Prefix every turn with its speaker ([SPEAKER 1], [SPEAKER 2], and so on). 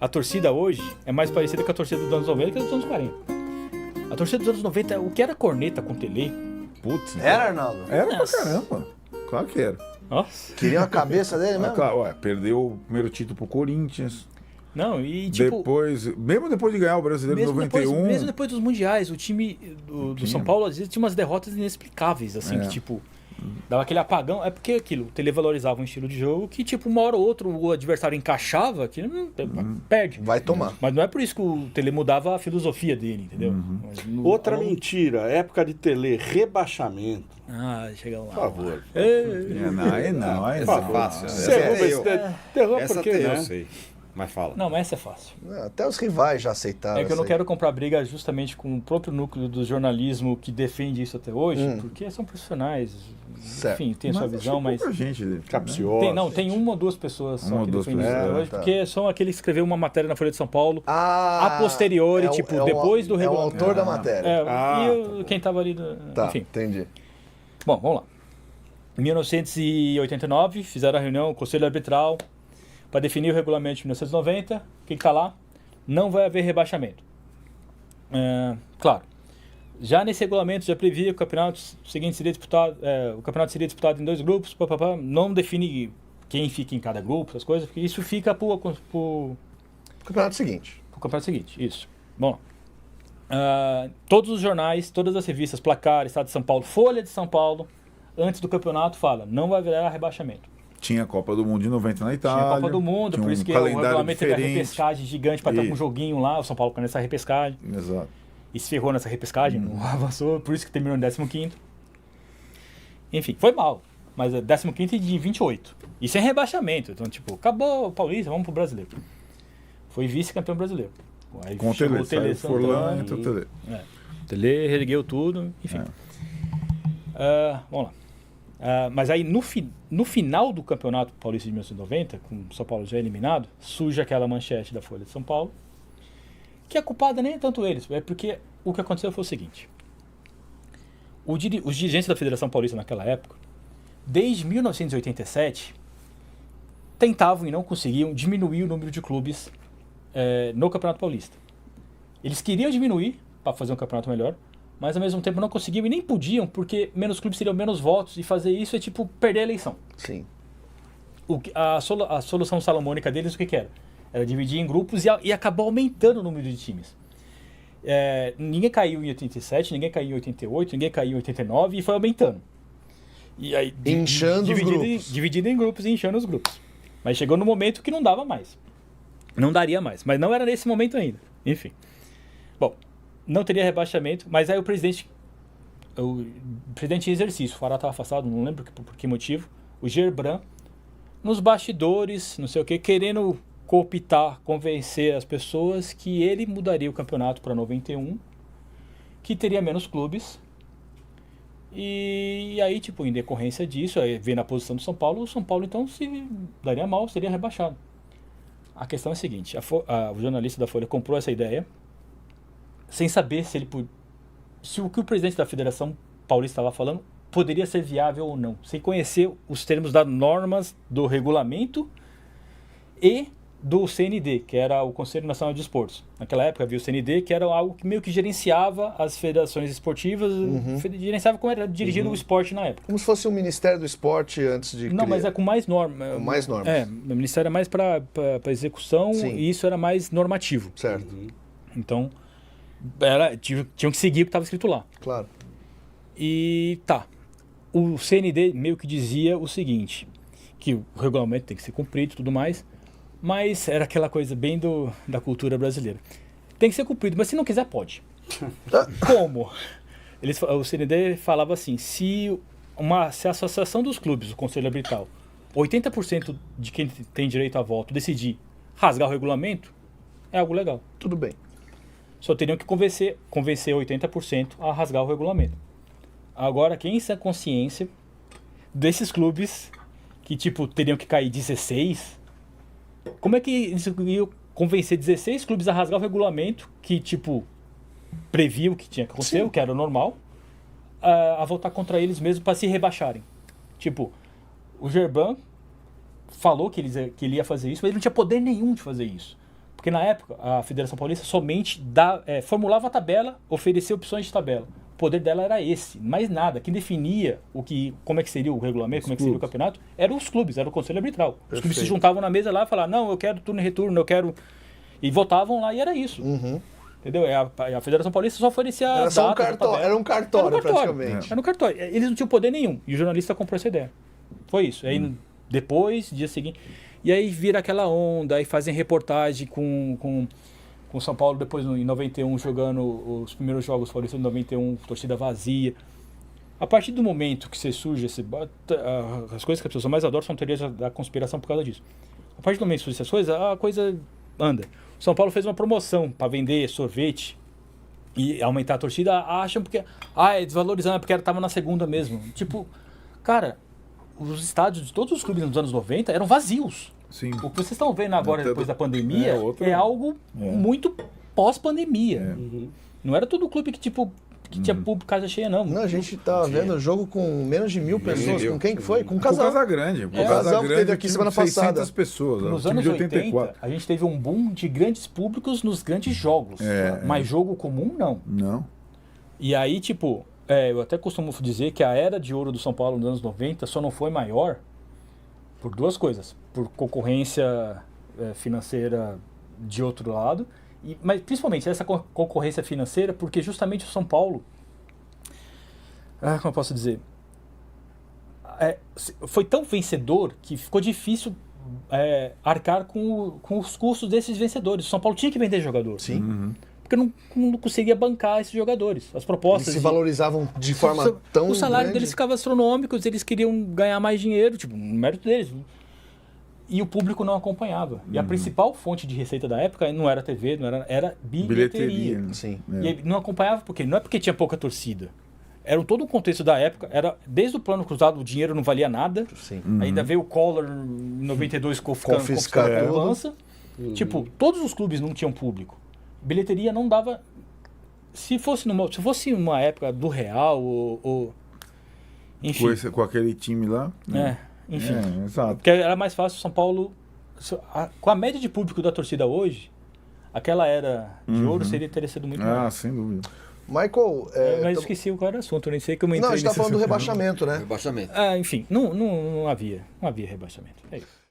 [SPEAKER 1] a torcida hoje é mais parecida com a torcida dos anos 90 que a dos anos 40. A torcida dos anos 90, o que era corneta com Tele?
[SPEAKER 2] Putz.
[SPEAKER 3] Era, Arnaldo?
[SPEAKER 2] Era pra caramba. Claro que era.
[SPEAKER 1] Nossa.
[SPEAKER 3] Queriam a cabeça dele mesmo?
[SPEAKER 2] Claro, perdeu o primeiro título pro Corinthians.
[SPEAKER 1] Não, e tipo...
[SPEAKER 2] Mesmo depois de ganhar o Brasileiro em 91...
[SPEAKER 1] mesmo depois dos mundiais, o time do São Paulo, às vezes, tinha umas derrotas inexplicáveis, assim, que tipo... Dava aquele apagão. É porque aquilo, o Tele valorizava um estilo de jogo que, tipo, uma hora ou outra o adversário encaixava, que perde.
[SPEAKER 3] Vai tomar.
[SPEAKER 1] Mas não é por isso que o Tele mudava a filosofia dele, entendeu?
[SPEAKER 4] Outra mentira, época de Tele, rebaixamento.
[SPEAKER 1] Ah, chegamos lá.
[SPEAKER 4] Por favor.
[SPEAKER 2] Não,
[SPEAKER 5] Essa é fácil.
[SPEAKER 4] Terror
[SPEAKER 5] Essa
[SPEAKER 4] porque,
[SPEAKER 5] até
[SPEAKER 4] né?
[SPEAKER 5] eu sei. Mas fala.
[SPEAKER 1] Não, mas essa é fácil.
[SPEAKER 3] Até os rivais já aceitaram.
[SPEAKER 1] É que eu não
[SPEAKER 3] essa aí.
[SPEAKER 1] quero comprar briga justamente com o próprio núcleo do jornalismo que defende isso até hoje, porque são profissionais,
[SPEAKER 3] Certo.
[SPEAKER 1] enfim, tem a sua visão, mas...
[SPEAKER 2] gente...
[SPEAKER 4] Capciosa.
[SPEAKER 1] Tem uma ou duas pessoas só
[SPEAKER 2] Uma ou
[SPEAKER 1] que
[SPEAKER 2] duas
[SPEAKER 1] defendem isso até
[SPEAKER 3] pessoas.
[SPEAKER 1] hoje,
[SPEAKER 3] Tá.
[SPEAKER 1] porque são aqueles que escreveu uma matéria na Folha de São Paulo, a
[SPEAKER 3] A
[SPEAKER 1] posteriori, tipo, depois do
[SPEAKER 3] É o
[SPEAKER 1] regulamento.
[SPEAKER 3] autor da matéria.
[SPEAKER 1] Quem tava ali...
[SPEAKER 3] Tá,
[SPEAKER 1] Enfim.
[SPEAKER 3] entendi.
[SPEAKER 1] Bom, vamos lá. Em 1989, fizeram a reunião, o Conselho Arbitral, para definir o regulamento de 1990. O que está lá? Não vai haver rebaixamento. Claro, já nesse regulamento já previa que o campeonato seguinte seria disputado, o campeonato seria disputado em 2 grupos, não define quem fica em cada grupo, essas coisas, porque isso fica para o
[SPEAKER 3] Campeonato seguinte.
[SPEAKER 1] campeonato seguinte. Isso. Bom, todos os jornais, todas as revistas, Placar, Estado de São Paulo, Folha de São Paulo, antes do campeonato fala, não vai haver rebaixamento.
[SPEAKER 2] Tinha a Copa do Mundo de 90 na Itália.
[SPEAKER 1] Tinha a Copa do Mundo,
[SPEAKER 2] tinha
[SPEAKER 1] por isso
[SPEAKER 2] um
[SPEAKER 1] que o
[SPEAKER 2] calendário
[SPEAKER 1] regulamento teve a
[SPEAKER 2] diferente.
[SPEAKER 1] repescagem gigante para estar com um
[SPEAKER 2] Isso.
[SPEAKER 1] joguinho lá, o São Paulo com essa repescagem.
[SPEAKER 2] Exato.
[SPEAKER 1] E se ferrou nessa repescagem, não avançou, por isso que terminou em 15º. Enfim, foi mal, mas é 15º de 28. E sem rebaixamento, então tipo, acabou o Paulista, vamos pro Brasileiro. Foi vice-campeão brasileiro. Aí
[SPEAKER 2] Com o
[SPEAKER 1] chegou
[SPEAKER 2] Tele, saiu Forlan,
[SPEAKER 1] Santana,
[SPEAKER 2] entrou o Tele.
[SPEAKER 1] o Tele reergueu tudo, enfim. Vamos lá. Mas aí no final do Campeonato Paulista de 1990, com o São Paulo já eliminado, surge aquela manchete da Folha de São Paulo, que a culpada nem é tanto eles, é porque o que aconteceu foi o seguinte. Os dirigentes da Federação Paulista naquela época, desde 1987, tentavam e não conseguiam diminuir o número de clubes no Campeonato Paulista. Eles queriam diminuir para fazer um campeonato melhor, mas ao mesmo tempo não conseguiam e nem podiam, porque menos clubes teriam menos votos, e fazer isso é tipo perder a eleição.
[SPEAKER 3] Sim.
[SPEAKER 1] A solução salomônica deles o que era? Era dividir em grupos e acabou aumentando o número de times. Ninguém caiu em 87, ninguém caiu em 88, ninguém caiu em 89 e foi aumentando. E aí,
[SPEAKER 3] Inchando os grupos.
[SPEAKER 1] Dividido em grupos e inchando os grupos. Mas chegou no momento que não dava mais. Não daria mais, mas não era nesse momento ainda. Enfim. Bom, não teria rebaixamento, mas aí o presidente em exercício, o Fará estava afastado, não lembro por que motivo, o Gerbrand, nos bastidores, não sei o que, querendo cooptar, convencer as pessoas que ele mudaria o campeonato para 91, que teria menos clubes, e aí, tipo, em decorrência disso, aí vendo a posição do São Paulo, o São Paulo então se daria mal, seria rebaixado. A questão é a seguinte, o jornalista da Folha comprou essa ideia, sem saber se o que o presidente da Federação Paulista estava falando poderia ser viável ou não, sem conhecer os termos das normas do regulamento e do CND, que era o Conselho Nacional de Esportes. Naquela época havia o CND, que era algo que meio que gerenciava as federações esportivas, gerenciava como era dirigido o esporte na época.
[SPEAKER 3] Como se fosse o Ministério do Esporte antes de
[SPEAKER 1] Não, mas é com mais norma.
[SPEAKER 3] Com mais normas.
[SPEAKER 1] O Ministério é mais para execução.
[SPEAKER 3] Sim.
[SPEAKER 1] E isso era mais normativo.
[SPEAKER 3] Certo.
[SPEAKER 1] Então, tinham que seguir o que estava escrito lá.
[SPEAKER 3] Claro.
[SPEAKER 1] E tá. O CND meio que dizia o seguinte, que o regulamento tem que ser cumprido e tudo mais, mas era aquela coisa bem da cultura brasileira. Tem que ser cumprido, mas se não quiser, pode. Como? O CND falava assim, se a associação dos clubes, o Conselho Arbitral, 80% de quem tem direito a voto decidir rasgar o regulamento, é algo legal.
[SPEAKER 3] Tudo bem.
[SPEAKER 1] Só teriam que convencer 80% a rasgar o regulamento. Agora, quem tem consciência desses clubes que, tipo, teriam que cair 16, como é que eles iam convencer 16 clubes a rasgar o regulamento que, tipo, previa o que tinha que acontecer, o que era normal, a votar contra eles mesmo para se rebaixarem? Tipo, o Gerbrand falou que ele ia fazer isso, mas ele não tinha poder nenhum de fazer isso. Porque na época, a Federação Paulista somente formulava a tabela, oferecia opções de tabela. O poder dela era esse, mais nada. Quem definia como é que seria o regulamento, como é que seria o campeonato, eram os clubes, era o Conselho Arbitral. Os clubes se juntavam na mesa lá e falavam, não, eu quero turno e retorno, eu quero... E votavam lá e era isso. Entendeu? A Federação Paulista só oferecia
[SPEAKER 3] Era só
[SPEAKER 1] era
[SPEAKER 3] um cartório, praticamente.
[SPEAKER 1] Era um cartório. Eles não tinham poder nenhum. E o jornalista comprou essa ideia. Foi isso. Aí depois, dia seguinte... E aí vira aquela onda, aí fazem reportagem com São Paulo depois em 91 jogando os primeiros jogos paulistas em 91, torcida vazia. A partir do momento que você surge as coisas que as pessoas mais adoram são teorias da conspiração por causa disso. A partir do momento que surge essas coisas, a coisa anda. São Paulo fez uma promoção para vender sorvete e aumentar a torcida, acham porque é desvalorizando, porque estava na segunda mesmo. Tipo, cara, os estádios de todos os clubes nos anos 90 eram vazios.
[SPEAKER 2] Sim.
[SPEAKER 1] O que vocês estão vendo agora, depois da pandemia, é algo muito pós-pandemia. Não era todo clube que tinha público casa cheia, não.
[SPEAKER 3] Não, a gente tava vendo jogo com menos de 1.000 pessoas. Com quem que foi? Com o Casal.
[SPEAKER 2] Com o Casagrande.
[SPEAKER 3] O Casal que teve aqui semana passada.
[SPEAKER 2] 600 pessoas.
[SPEAKER 1] Nos anos 80, a gente teve um boom de grandes públicos nos grandes jogos. Mas jogo comum, não.
[SPEAKER 2] Não.
[SPEAKER 1] E aí, eu até costumo dizer que a era de ouro do São Paulo nos anos 90 só não foi maior por duas coisas. Por concorrência financeira de outro lado, mas principalmente essa concorrência financeira, porque justamente o São Paulo, como eu posso dizer, foi tão vencedor que ficou difícil arcar com os custos desses vencedores. O São Paulo tinha que vender jogador.
[SPEAKER 3] Sim.
[SPEAKER 1] Porque não conseguia bancar esses jogadores. As propostas...
[SPEAKER 3] Eles se valorizavam de forma tão
[SPEAKER 1] O salário
[SPEAKER 3] grande.
[SPEAKER 1] deles ficava astronômico, eles queriam ganhar mais dinheiro, no mérito deles. E o público não acompanhava. E a principal fonte de receita da época não era TV, era bilheteria.
[SPEAKER 2] Né?
[SPEAKER 3] Sim.
[SPEAKER 1] E aí não acompanhava porque não é porque tinha pouca torcida. Era todo o contexto da época, era desde o plano cruzado o dinheiro não valia nada.
[SPEAKER 3] Sim.
[SPEAKER 1] Ainda veio o Collor em 92 confiscando a poupança. Todos os clubes não tinham público. Bilheteria não dava. Se fosse uma época do Real enfim.
[SPEAKER 2] Com aquele time lá.
[SPEAKER 1] Enfim.
[SPEAKER 2] Exato.
[SPEAKER 1] Porque era mais fácil São Paulo. Com a média de público da torcida hoje, aquela era de ouro teria sido muito maior.
[SPEAKER 2] Sem dúvida.
[SPEAKER 3] Michael.
[SPEAKER 1] Mas esqueci qual era o assunto, eu nem sei como eu
[SPEAKER 3] Não,
[SPEAKER 1] entrei
[SPEAKER 3] a gente tá
[SPEAKER 1] nesse
[SPEAKER 3] falando do
[SPEAKER 1] assunto.
[SPEAKER 3] rebaixamento, né?
[SPEAKER 5] Rebaixamento.
[SPEAKER 1] Enfim, não havia rebaixamento. É isso.